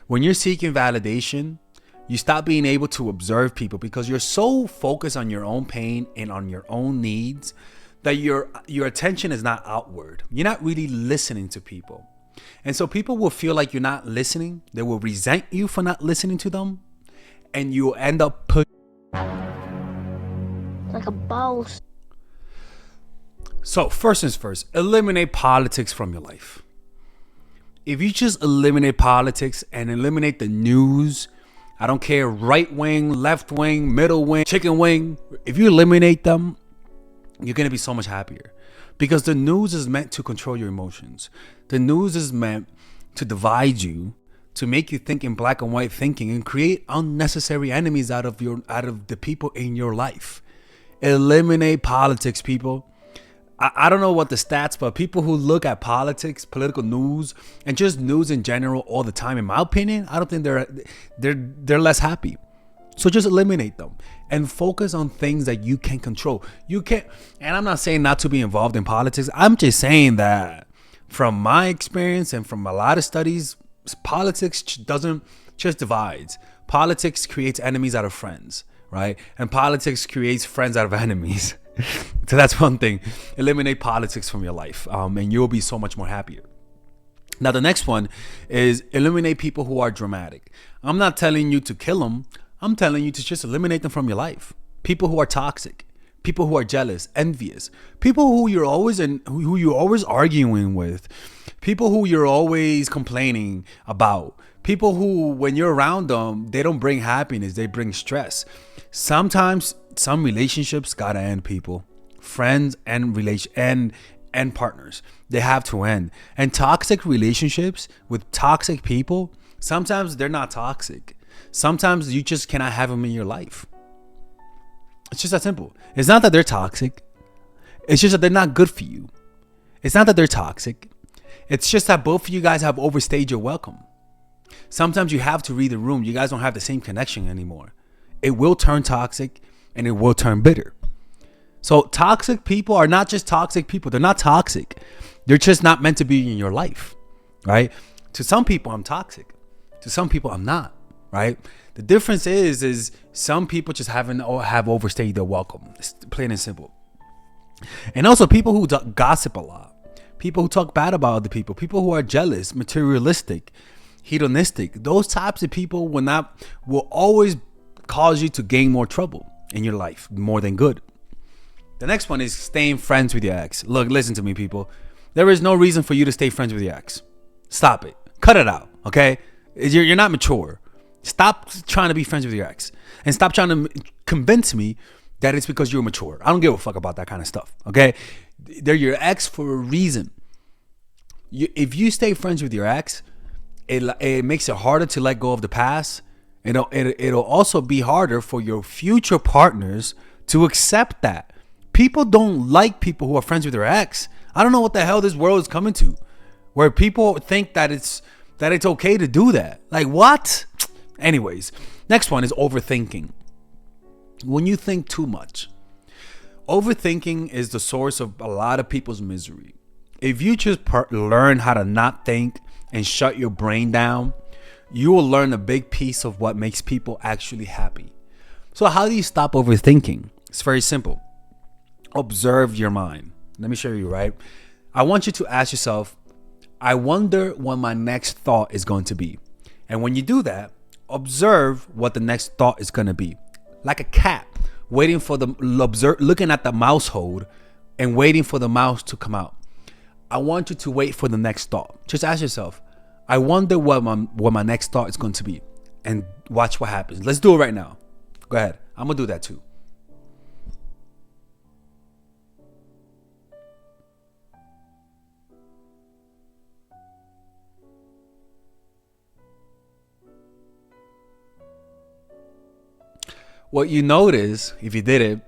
When you're seeking validation, you stop being able to observe people because you're so focused on your own pain and on your own needs that your attention is not outward. You're not really listening to people. And so people will feel like you're not listening. They will resent you for not listening to them. And you'll end up like a boss. So first things first, eliminate politics from your life. If you just eliminate politics and eliminate the news, I don't care, right wing, left wing, middle wing, chicken wing. If you eliminate them, you're going to be so much happier. Because the news is meant to control your emotions. The news is meant to divide you, to make you think in black and white thinking and create unnecessary enemies out of the people in your life. Eliminate politics, people. I don't know what the stats, but people who look at politics, political news, and just news in general all the time, in my opinion, I don't think they're less happy. So just eliminate them and focus on things that you can control. You can't, and I'm not saying not to be involved in politics. I'm just saying that from my experience and from a lot of studies, politics doesn't just divides. Politics creates enemies out of friends, right? And politics creates friends out of enemies. So that's one thing. Eliminate politics from your life, and you'll be so much more happier. Now, the next one is eliminate people who are dramatic. I'm not telling you to kill them. I'm telling you to just eliminate them from your life. People who are toxic, people who are jealous, envious, people who you're always arguing with, people who you're always complaining about, people who, when you're around them, they don't bring happiness, they bring stress. Sometimes some relationships gotta end, people. Friends and partners, they have to end. And toxic relationships with toxic people, sometimes they're not toxic. Sometimes you just cannot have them in your life. It's just that simple. It's not that they're toxic. It's just that they're not good for you. It's not that they're toxic. It's just that both of you guys have overstayed your welcome. Sometimes you have to read the room. You guys don't have the same connection anymore. It will turn toxic and it will turn bitter. So toxic people are not just toxic people. They're not toxic. They're just not meant to be in your life, right? To some people, I'm toxic. To some people, I'm not, right? The difference is some people just have overstayed their welcome. It's plain and simple. And also people who gossip a lot. People who talk bad about other people. People who are jealous, materialistic, hedonistic. Those types of people will always cause you to gain more trouble in your life, more than good. The next one is staying friends with your ex. Look, listen to me, people. There is no reason for you to stay friends with your ex. Stop it. Cut it out, okay? You're not mature. Stop trying to be friends with your ex. And stop trying to convince me that it's because you're mature. I don't give a fuck about that kind of stuff, okay? They're your ex for a reason. If you stay friends with your ex, it makes it harder to let go of the past. It'll also be harder for your future partners to accept that. People don't like people who are friends with their ex. I don't know what the hell this world is coming to, where people think that it's okay to do that. Like, what? Anyways, next one is overthinking. When you think too much, overthinking is the source of a lot of people's misery. If you just learn how to not think and shut your brain down, you will learn a big piece of what makes people actually happy. So how do you stop overthinking? It's very simple. Observe your mind. Let me show you, right? I want you to ask yourself, I wonder what my next thought is going to be. And when you do that, observe what the next thought is going to be. Like a cat waiting for looking at the mouse hole and waiting for the mouse to come out. I want you to wait for the next thought. Just ask yourself, I wonder what my next thought is going to be, and watch what happens. Let's do it right now. Go ahead. I'm going to do that too. What you notice, if you did it,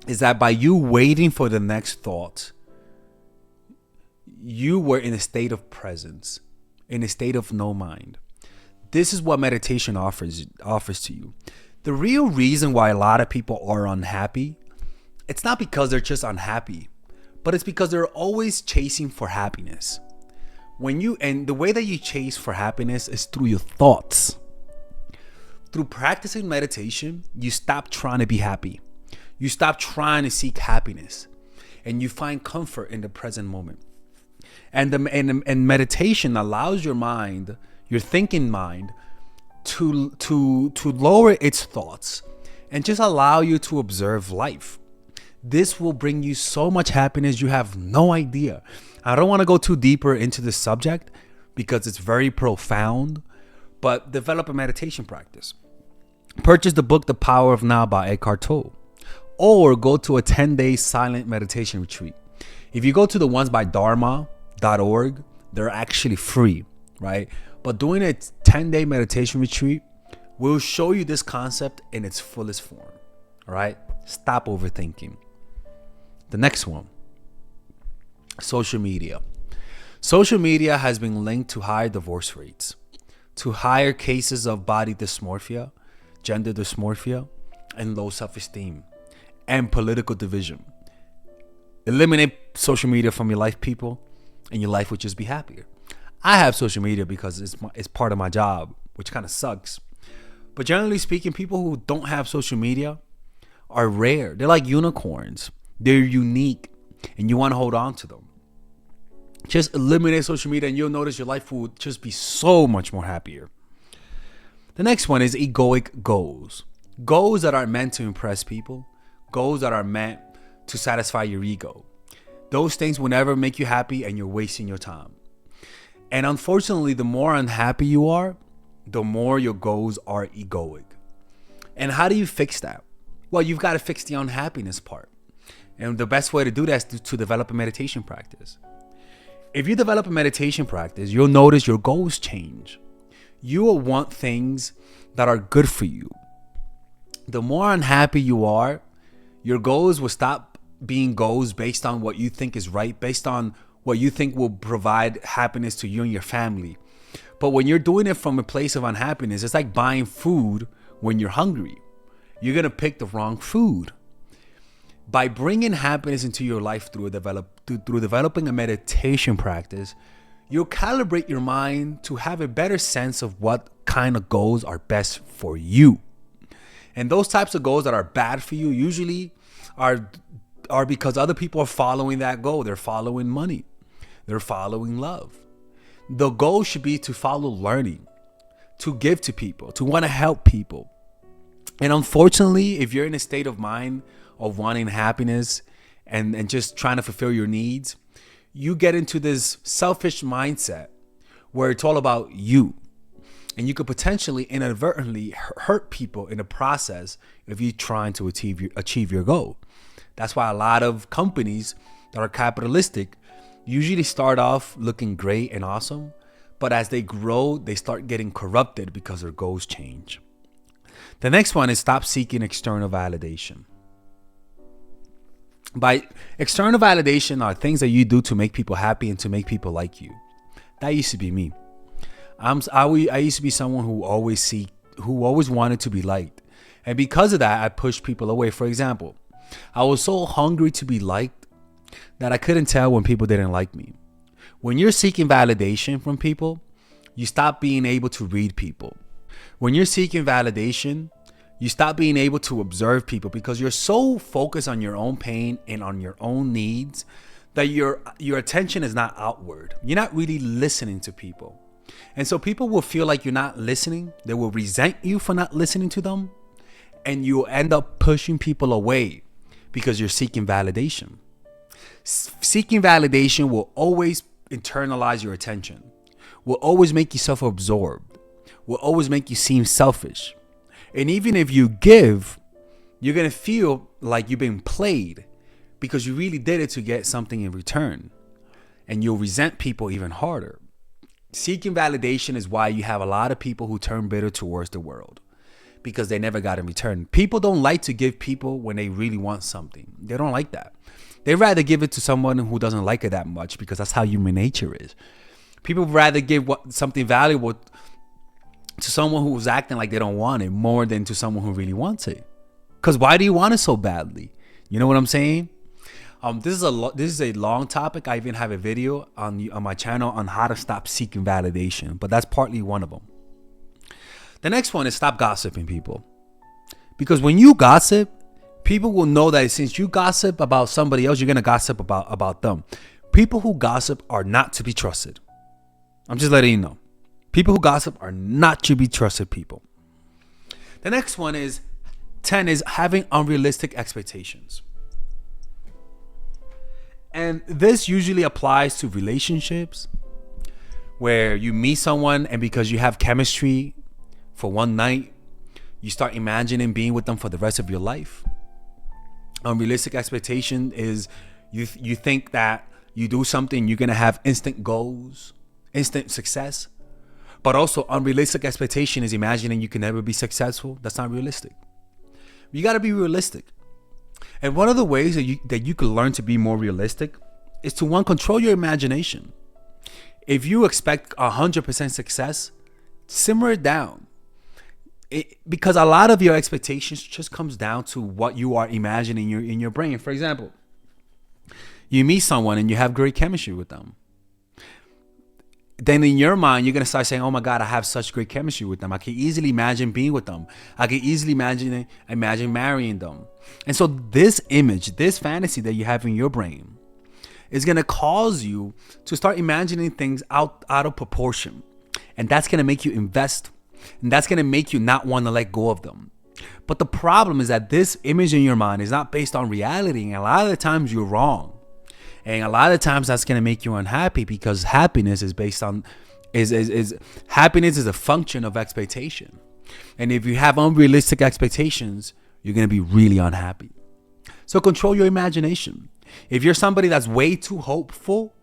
is that by you waiting for the next thought, you were in a state of presence, in a state of no mind. This is what meditation offers to you. The real reason why a lot of people are unhappy, it's not because they're just unhappy, but it's because they're always chasing for happiness. And the way that you chase for happiness is through your thoughts. Through practicing meditation, you stop trying to be happy. You stop trying to seek happiness, and you find comfort in the present moment. And meditation allows your mind, your thinking mind, to lower its thoughts and just allow you to observe life. This will bring you so much happiness you have no idea. I don't want to go too deeper into this subject because it's very profound, but develop a meditation practice. Purchase the book The Power of Now by Eckhart Tolle, or go to a 10-day silent meditation retreat. If you go to the ones by dharma.org, they're actually free, right? But doing a 10-day meditation retreat will show you this concept in its fullest form, all right? Stop overthinking. The next one, social media. Social media has been linked to higher divorce rates, to higher cases of body dysmorphia, gender dysmorphia, and low self-esteem, and political division. Eliminate social media from your life, people, and your life would just be happier. I have social media because it's part of my job, which kind of sucks. But generally speaking, people who don't have social media are rare. They're like unicorns. They're unique, and you want to hold on to them. Just eliminate social media, and you'll notice your life will just be so much more happier. The next one is egoic goals. Goals that are meant to impress people. Goals that are meant to satisfy your ego. Those things will never make you happy, and you're wasting your time. And unfortunately, the more unhappy you are, the more your goals are egoic. And how do you fix that? Well, you've got to fix the unhappiness part. And the best way to do that is to develop a meditation practice. If you develop a meditation practice, you'll notice your goals change. You will want things that are good for you. The more unhappy you are, your goals will stop being goals based on what you think is right, based on what you think will provide happiness to you and your family. But when you're doing it from a place of unhappiness, it's like buying food when you're hungry. You're going to pick the wrong food. By bringing happiness into your life through developing a meditation practice, you'll calibrate your mind to have a better sense of what kind of goals are best for you. And those types of goals that are bad for you usually are because other people are following that goal. They're following money. They're following love. The goal should be to follow learning, to give to people, to want to help people. And unfortunately, if you're in a state of mind of wanting happiness and just trying to fulfill your needs, you get into this selfish mindset where it's all about you. And you could potentially inadvertently hurt people in the process if you're trying to achieve your goal. That's why a lot of companies that are capitalistic usually start off looking great and awesome, but as they grow, they start getting corrupted because their goals change. The next one is stop seeking external validation. By external validation are things that you do to make people happy and to make people like you. That used to be me. I used to be someone who always wanted to be liked. And because of that, I pushed people away. For example, I was so hungry to be liked that I couldn't tell when people didn't like me. When you're seeking validation from people, you stop being able to read people. When you're seeking validation, you stop being able to observe people because you're so focused on your own pain and on your own needs that your attention is not outward. You're not really listening to people. And so people will feel like you're not listening. They will resent you for not listening to them. And you'll end up pushing people away because you're seeking validation. Seeking validation will always internalize your attention, will always make you self-absorbed, will always make you seem selfish. And even if you give, you're going to feel like you've been played because you really did it to get something in return. And you'll resent people even harder. Seeking validation is why you have a lot of people who turn bitter towards the world because they never got in return. People don't like to give people when they really want something. They don't like that. They'd rather give it to someone who doesn't like it that much because that's how human nature is. People would rather give something valuable to someone who's acting like they don't want it more than to someone who really wants it. Because why do you want it so badly? You know what I'm saying? This is a long topic. I even have a video on my channel on how to stop seeking validation, but that's partly one of them. The next one is stop gossiping people. Because when you gossip, people will know that since you gossip about somebody else, you're going to gossip about them. People who gossip are not to be trusted. I'm just letting you know. People who gossip are not to be trusted people. The next one is 10 is having unrealistic expectations. And this usually applies to relationships where you meet someone and because you have chemistry for one night, you start imagining being with them for the rest of your life. Unrealistic expectation is you think that you do something, you're going to have instant goals, instant success. But also unrealistic expectation is imagining you can never be successful. That's not realistic. You got to be realistic. And one of the ways that you can learn to be more realistic is to, one, control your imagination. If you expect 100% success, simmer it down. Because a lot of your expectations just comes down to what you are imagining in your brain. For example, you meet someone and you have great chemistry with them. Then in your mind, you're going to start saying, oh my God, I have such great chemistry with them. I can easily imagine being with them. I can easily imagine marrying them. And so this image, this fantasy that you have in your brain is going to cause you to start imagining things out of proportion. And that's going to make you invest. And that's going to make you not want to let go of them. But the problem is that this image in your mind is not based on reality. And a lot of the times you're wrong. And a lot of times that's going to make you unhappy because happiness is based on happiness is a function of expectation. And if you have unrealistic expectations, you're going to be really unhappy. So control your imagination. If you're somebody that's way too hopeful,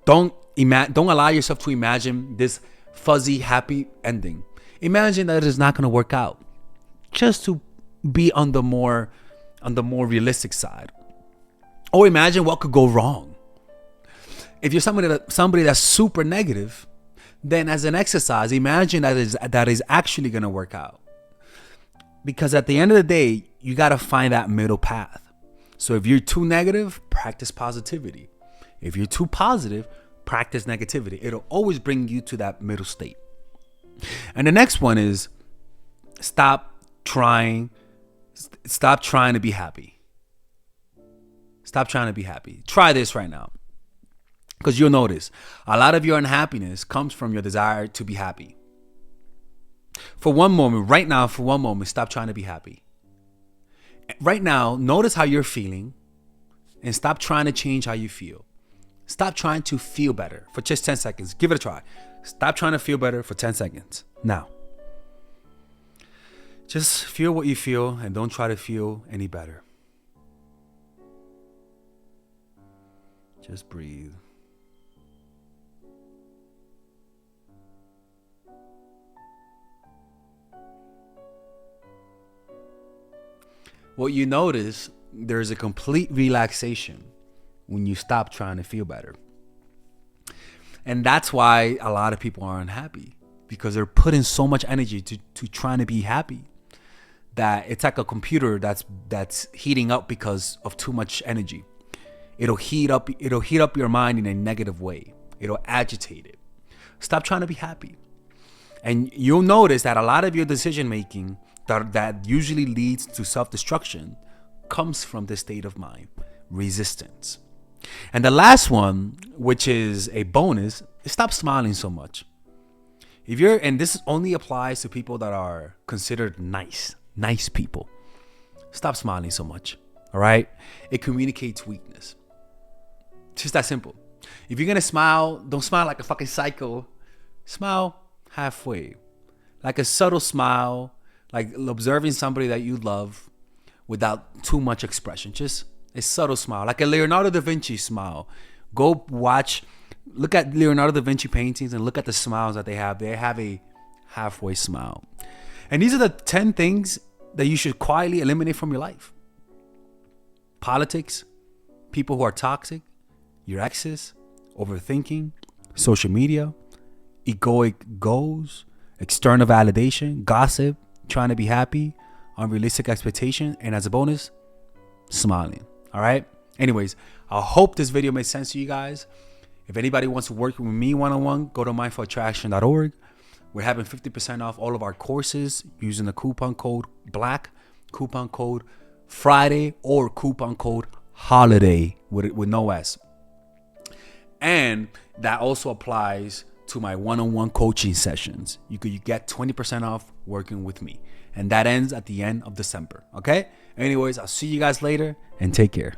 don't allow yourself to imagine this fuzzy happy ending. Imagine that it's not going to work out. Just to be on the more realistic side. Or imagine what could go wrong. If you're somebody that's super negative, then as an exercise, imagine that is actually going to work out. Because at the end of the day, you got to find that middle path. So if you're too negative, practice positivity. If you're too positive, practice negativity. It'll always bring you to that middle state. And the next one is stop trying to be happy. Stop trying to be happy. Try this right now. Because you'll notice a lot of your unhappiness comes from your desire to be happy. For one moment, right now, stop trying to be happy. Right now, notice how you're feeling and stop trying to change how you feel. Stop trying to feel better for just 10 seconds. Give it a try. Stop trying to feel better for 10 seconds. Now. Just feel what you feel and don't try to feel any better. Just breathe. What you notice, there's a complete relaxation when you stop trying to feel better. And that's why a lot of people are unhappy, because they're putting so much energy to trying to be happy that it's like a computer that's heating up because of too much energy. It'll heat up your mind in a negative way. It'll agitate it. Stop trying to be happy. And you'll notice that a lot of your decision making that usually leads to self-destruction comes from this state of mind, resistance. And the last one, which is a bonus, is stop smiling so much. And this only applies to people that are considered nice people. Stop smiling so much. All right? It communicates weakness. It's just that simple. If you're going to smile, don't smile like a fucking psycho. Smile halfway. Like a subtle smile, like observing somebody that you love without too much expression. Just a subtle smile, like a Leonardo da Vinci smile. Go look at Leonardo da Vinci paintings and look at the smiles that they have. They have a halfway smile. And these are the 10 things that you should quietly eliminate from your life. Politics, people who are toxic, your exes, overthinking, social media, egoic goals, external validation, gossip, trying to be happy, unrealistic expectation, and as a bonus, smiling. All right? Anyways, I hope this video made sense to you guys. If anybody wants to work with me one-on-one, go to mindfulattraction.org. We're having 50% off all of our courses using the coupon code BLACK, coupon code Friday, or coupon code HOLIDAY with no S. And that also applies to my one-on-one coaching sessions. You get 20% off working with me. And that ends at the end of December. Okay? Anyways, I'll see you guys later and take care.